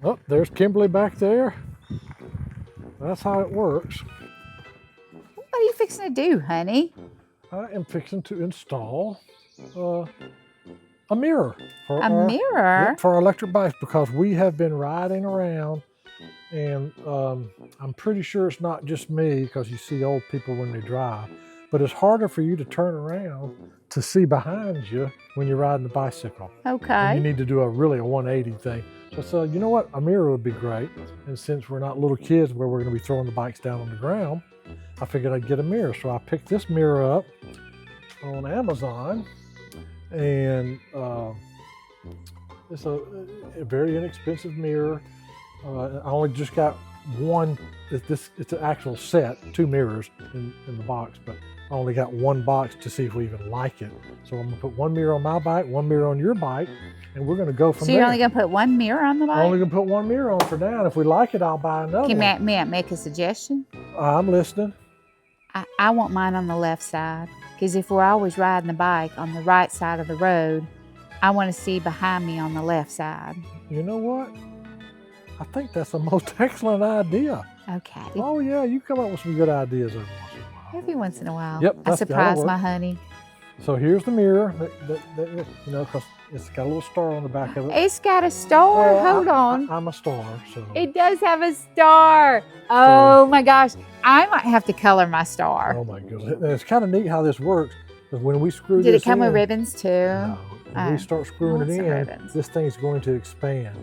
Oh, there's Kimberly back there. That's how it works. What are you fixing to do, honey? I am fixing to install a mirror for mirror? for our electric bikes, because we have been riding around, and I'm pretty sure it's not just me, because you see old people when they drive, but it's harder for you to turn around to see behind you when you're riding the bicycle. Okay. And you need to do a 180 thing. So I said, you know what, a mirror would be great. And since we're not little kids where we're going to be throwing the bikes down on the ground, I figured I'd get a mirror. So I picked this mirror up on Amazon, and it's a very inexpensive mirror. I only just got one. It's an actual set, 2 mirrors in the box, but I only got 1 box to see if we even like it. So I'm gonna put 1 mirror on my bike, 1 mirror on your bike, and we're gonna go from there. So you're only gonna put 1 mirror on the bike? I'm only gonna put 1 mirror on for now, and if we like it, I'll buy another one. May I make a suggestion? I'm listening. I want mine on the left side, because if we're always riding the bike on the right side of the road, I want to see behind me on the left side. You know what? I think that's the most excellent idea. Okay. Oh yeah, you come up with some good ideas every once in a while. Every once in a while. Yep, I surprise my honey. So here's the mirror, that you know, because it's got a little star on the back of it. It's got a star. Well, Hold on. I'm a star, so. It does have a star. Oh my gosh. I might have to color my star. Oh my goodness. And it's kind of neat how this works, because when we screw this in. Did it come with ribbons too? No. When we start screwing it in, ribbons. this thing's going to expand.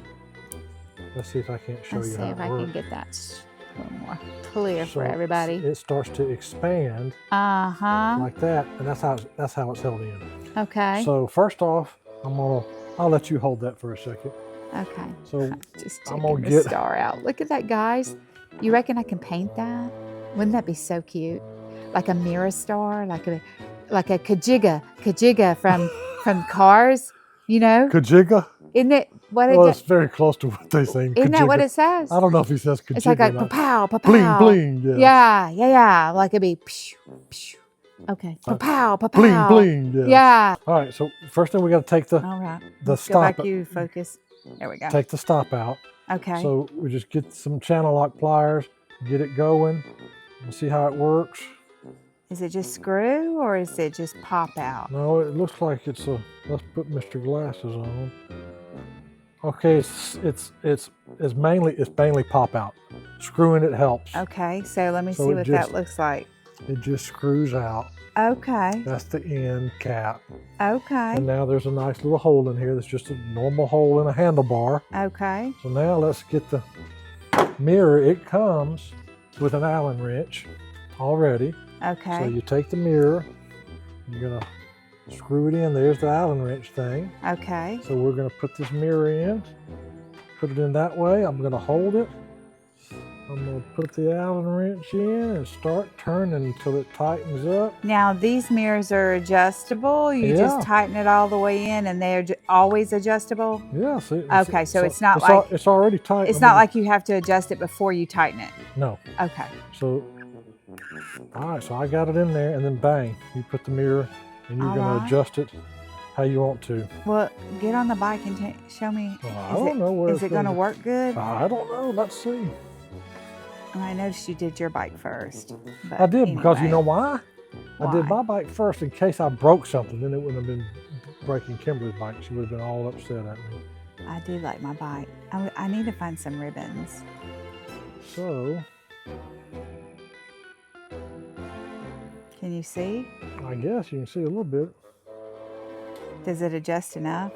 Let's see if I can't show you how it works. Let's see if I can get that a little more clear for everybody. It starts to expand like that, and that's how it's held in. Okay. So first off, I'll let you hold that for a second. Okay. So just I'm taking gonna the get star out. Look at that, guys. You reckon I can paint that? Wouldn't that be so cute? Like a mirror star, like a Kajiga from Cars, you know? Kajiga? Isn't it what it Well, it's very close to what they say. Isn't that what it says? I don't know if he says Kajiga. It's like pa-pow, pa-pow. Bling, bling, yeah. Yeah. Like it'd be psh, psh. Okay. Pa-pow, pa-pow. Bling, bling, yeah. Yeah. All right, so first thing we got to take All right. the Let's stop. Go back, you focus. There we go. Take the stop out. Okay. So we just get some channel lock pliers, get it going, and see how it works. Is it just screw or is it just pop out? No, it looks like it's a. Let's put Mr. Glasses on. Okay, it's mainly pop out. Screwing it helps. Okay, so let me see what that looks like. It just screws out. Okay. That's the end cap. Okay. And now there's a nice little hole in here. That's just a normal hole in a handlebar. Okay. So now let's get the mirror. It comes with an Allen wrench already. Okay. So you take the mirror, you're gonna screw it in. There's the Allen wrench thing. Okay. So we're gonna put this mirror in, put it in that way. I'm gonna hold it. I'm gonna put the Allen wrench in and start turning until it tightens up. Now these mirrors are adjustable. You just tighten it all the way in, and they're always adjustable. Yeah. See, okay, so it's not like it's already tight. It's not like you have to adjust it before you tighten it. No. Okay. So, all right. So I got it in there, and then bang, you put the mirror, and you're gonna adjust it how you want to. Well, get on the bike and show me. I don't know where is it gonna work good? I don't know. Let's see. I noticed you did your bike first. I did because you know why? I did my bike first in case I broke something. Then it wouldn't have been breaking Kimberly's bike. She would have been all upset at me. I do like my bike. I need to find some ribbons. So. Can you see? I guess you can see a little bit. Does it adjust enough?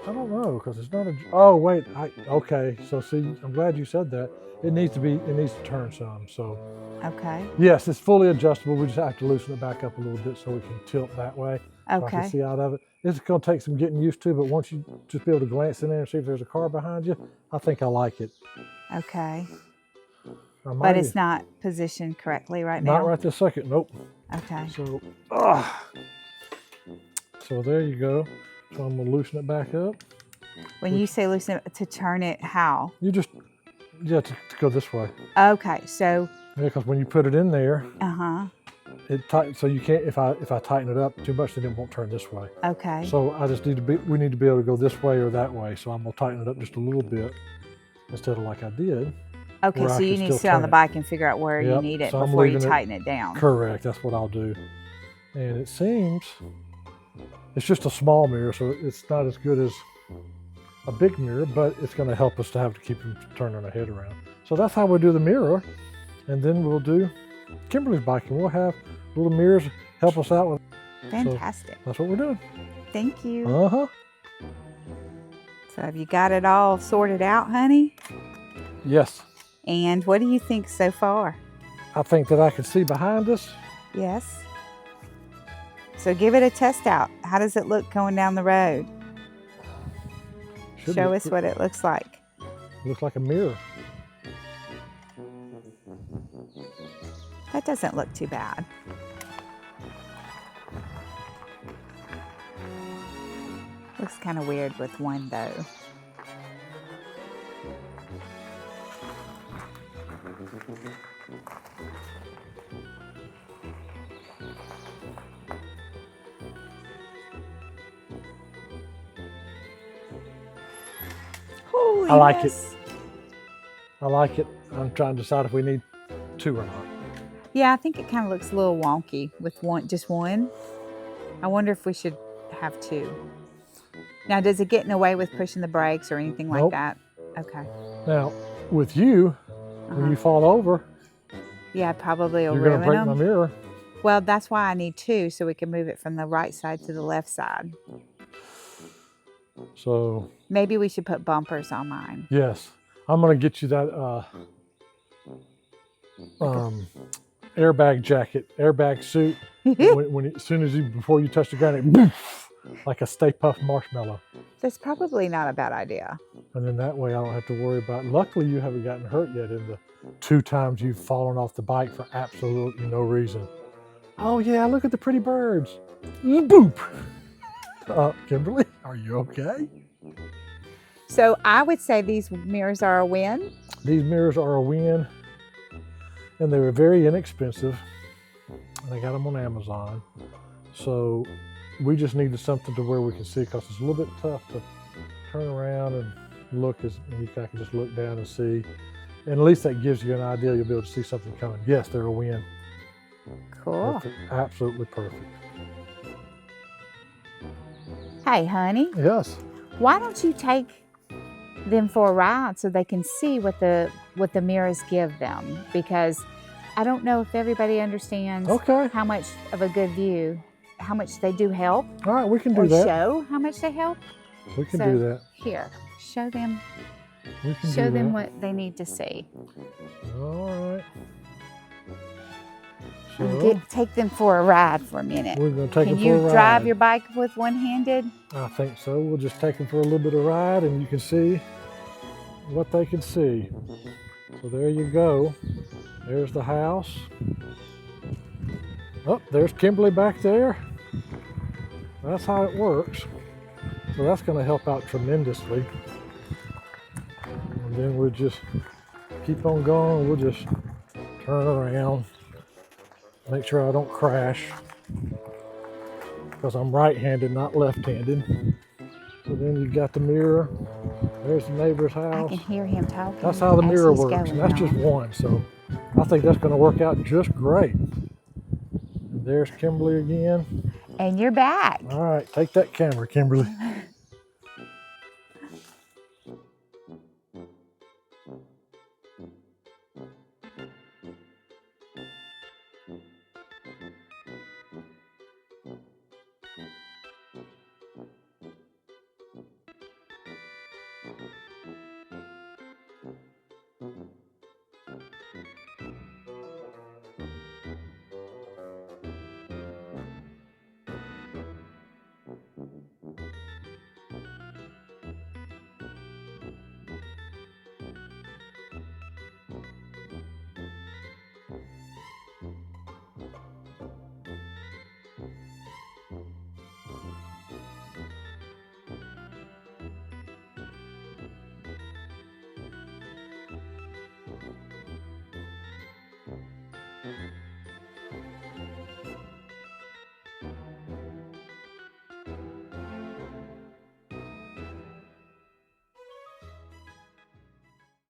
I don't know because it's not a. Oh wait. Okay. So see, I'm glad you said that. It needs to turn some, so. Okay. Yes, it's fully adjustable. We just have to loosen it back up a little bit so we can tilt that way. Okay. So I can see out of it. It's going to take some getting used to, but once you just be able to glance in there and see if there's a car behind you, I think I like it. Okay. But it's not positioned correctly right now? Not right this second, nope. Okay. So, so there you go. So I'm going to loosen it back up. When you say loosen it, to turn it how? You just... Yeah, to go this way. Okay, so. Yeah, because when you put it in there, it tightens. So you can't. If I tighten it up too much, then it won't turn this way. Okay. So I just need to be. We need to be able to go this way or that way. So I'm gonna tighten it up just a little bit. instead of like I did. Okay, where so I you can need to still sit on turn the it. bike and figure out where you Yep, need it so I'm before you leaving it- tighten it down. Correct, that's what I'll do. And it seems it's just a small mirror, so it's not as good as a big mirror, but it's going to help us to have to keep from turning our head around. So that's how we do the mirror. And then we'll do Kimberly's bike, and we'll have little mirrors help us out with. Fantastic. So that's what we're doing. Thank you. Uh-huh. So have you got it all sorted out, honey? Yes. And what do you think so far? I think that I can see behind us. Yes. So give it a test out. How does it look going down the road? Should Show look us what it looks like. Looks like a mirror. That doesn't look too bad. Looks kind of weird with one though. Holy I like it. mess. I like it. I'm trying to decide if we need two or not. Yeah, I think it kind of looks a little wonky with just one. I wonder if we should have two. Now, does it get in the way with pushing the brakes or anything like Nope. that? Okay. Now, with you, when you fall over, Yeah, probably will you're going to ruin break my them. mirror. Well, that's why I need two, so we can move it from the right side to the left side. So, Maybe we should put bumpers on mine. yes, I'm going to get you that airbag jacket, airbag suit. As soon as before you touch the ground, it boof, like a Stay Puft marshmallow. That's probably not a bad idea. And then that way I don't have to worry about. Luckily, you haven't gotten hurt yet in the 2 times you've fallen off the bike for absolutely no reason. Oh yeah, look at the pretty birds. Boop. Kimberly, are you okay? So I would say these mirrors are a win. These mirrors are a win, and they were very inexpensive. And I got them on Amazon. So we just needed something to where we can see, because it's a little bit tough to turn around and look, and you can just look down and see. And at least that gives you an idea. You'll be able to see something coming. Yes, they're a win. Cool. Perfect. Absolutely perfect. Hey, honey, Yes. why don't you take them for a ride so they can see what the mirrors give them? Because I don't know if everybody understands Okay. how much of a good view, how much they do help, All right, we can or do that. show how much they help. We can So, do that. Here, show them We can show do them that. what they need to see. All right. And So take them for a ride for a minute. we're going to take Can them for a you ride. drive your bike with one-handed? I think so. We'll just take them for a little bit of ride, and you can see what they can see. So there you go. There's the house. Oh, there's Kimberly back there. That's how it works. So that's going to help out tremendously. And then we'll just keep on going. We'll just turn around. Make sure I don't crash, because I'm right-handed, not left-handed. So then you've got the mirror. There's the neighbor's I house. can hear him talking. That's how the as mirror he's works. going And that's just on. one. So I think that's going to work out just great. And there's Kimberly again. And you're back. All right, take that camera, Kimberly.